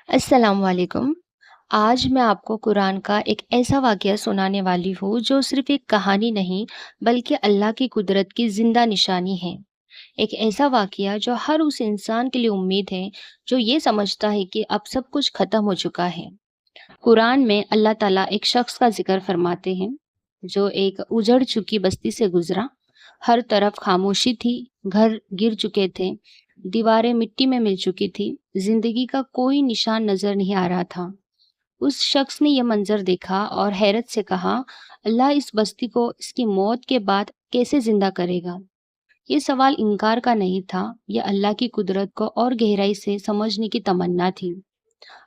अस्सलाम वालेकुम। आज मैं आपको कुरान का एक ऐसा वाक़या सुनाने वाली हूँ जो सिर्फ़ एक कहानी नहीं बल्कि अल्लाह की कुदरत की ज़िंदा निशानी है। एक ऐसा वाक़या जो हर उस इंसान के लिए उम्मीद है जो ये समझता है कि अब सब कुछ ख़त्म हो चुका है। कुरान में अल्लाह ताला एक शख़्स का ज़िक्र फ़रमाते हैं जो एक उजड़ चुकी बस्ती से गुज़रा। हर तरफ खामोशी थी, घर गिर चुके थे, दीवारें मिट्टी में मिल चुकी थी, ज़िंदगी का कोई निशान नज़र नहीं आ रहा था। उस शख्स ने यह मंज़र देखा और हैरत से कहा, अल्लाह इस बस्ती को इसकी मौत के बाद कैसे ज़िंदा करेगा? ये सवाल इनकार का नहीं था, यह अल्लाह की कुदरत को और गहराई से समझने की तमन्ना थी।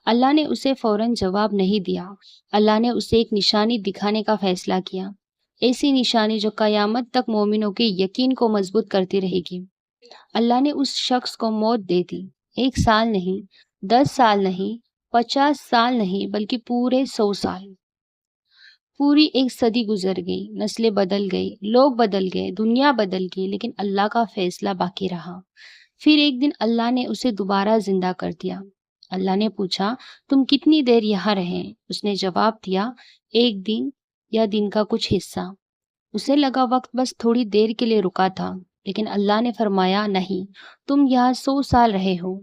अल्लाह ने उसे फ़ौरन जवाब नहीं दिया। अल्लाह ने उसे एक निशानी दिखाने का फ़ैसला किया। ऐसी निशानी जो क़यामत तक मोमिनों के यकीन को मज़बूत करती रहेगी। अल्लाह ने उस शख्स को मौत दे दी। 1 साल नहीं, 10 साल नहीं, 50 साल नहीं बल्कि पूरे 100 साल। पूरी एक सदी गुज़र गई, नस्लें बदल गई, लोग बदल गए, दुनिया बदल गई, लेकिन अल्लाह का फ़ैसला बाकी रहा। फिर एक दिन अल्लाह ने उसे दोबारा ज़िंदा कर दिया। अल्लाह ने पूछा, तुम कितनी देर यहाँ रहे? उसने जवाब दिया, 1 दिन या दिन का कुछ हिस्सा। उसे लगा वक़्त बस थोड़ी देर के लिए रुका था, लेकिन अल्लाह ने फरमाया, नहीं, तुम यहाँ 100 साल रहे हो।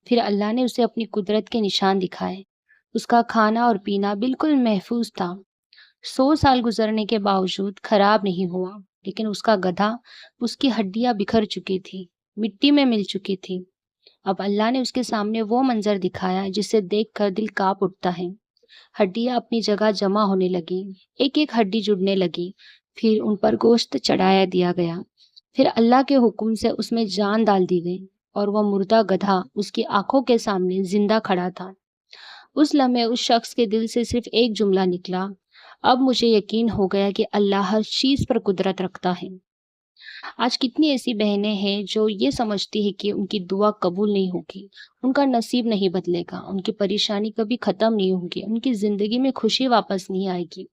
फिर अल्लाह ने उसे अपनी कुदरत के निशान दिखाए। उसका खाना और पीना बिल्कुल महफूज़ था। 100 साल गुज़रने के बावजूद खराब नहीं हुआ, लेकिन उसका गधा, उसकी हड्डियाँ बिखर चुकी थी, मिट्टी में मिल चुकी थी। अब अल्लाह ने उसके सामने वो मंज़र दिखाया जिसे देखकर दिल काँप उठता है। हड्डियाँ अपनी जगह जमा होने लगीं, एक-एक हड्डी जुड़ने लगी, फिर उन पर गोश्त चढ़ाया दिया गया। फिर अल्लाह के हुक्म से उसमें जान डाल दी गई और वह मुर्दा गधा उसकी आँखों के सामने ज़िंदा खड़ा था। उस लम्हे उस शख्स के दिल से सिर्फ़ एक जुमला निकला, अब मुझे यकीन हो गया कि अल्लाह हर चीज़ पर कुदरत रखता है। आज कितनी ऐसी बहनें हैं जो ये समझती हैं कि उनकी दुआ कबूल नहीं होगी, उनका नसीब नहीं बदलेगा, उनकी परेशानी कभी ख़त्म नहीं होगी, उनकी ज़िंदगी में खुशी वापस नहीं आएगी।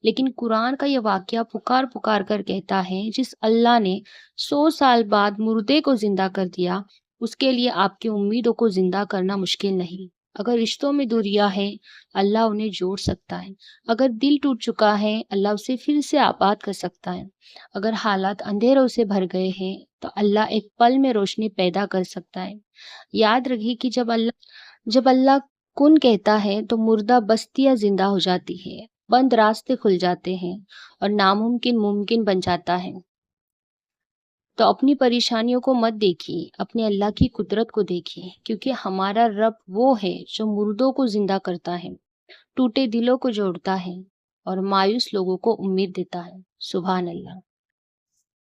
लेकिन कुरान का ये वाक़या पुकार-पुकार कर कहता है, जिस अल्लाह ने 100 साल बाद मुर्दे को ज़िंदा कर दिया, उसके लिए आपकी उम्मीदों को ज़िंदा करना मुश्किल नहीं। अगर रिश्तों में दूरियाँ हैं, अल्लाह उन्हें जोड़ सकता है। अगर दिल टूट चुका है, अल्लाह उसे फिर से आबाद कर सकता है। अगर हालात अंधेरों से भर गए हैं, तो अल्लाह एक पल में रोशनी पैदा कर सकता है। याद रखिए कि जब अल्लाह कुन कहता है, तो मुर्दा बस्तियाँ ज़िंदा हो जाती है, बंद रास्ते खुल जाते हैं और नामुमकिन मुमकिन बन जाता है। तो अपनी परेशानियों को मत देखिए, अपने अल्लाह की कुदरत को देखिए, क्योंकि हमारा रब वो है जो मुर्दों को ज़िंदा करता है, टूटे दिलों को जोड़ता है और मायूस लोगों को उम्मीद देता है। सुभान अल्लाह।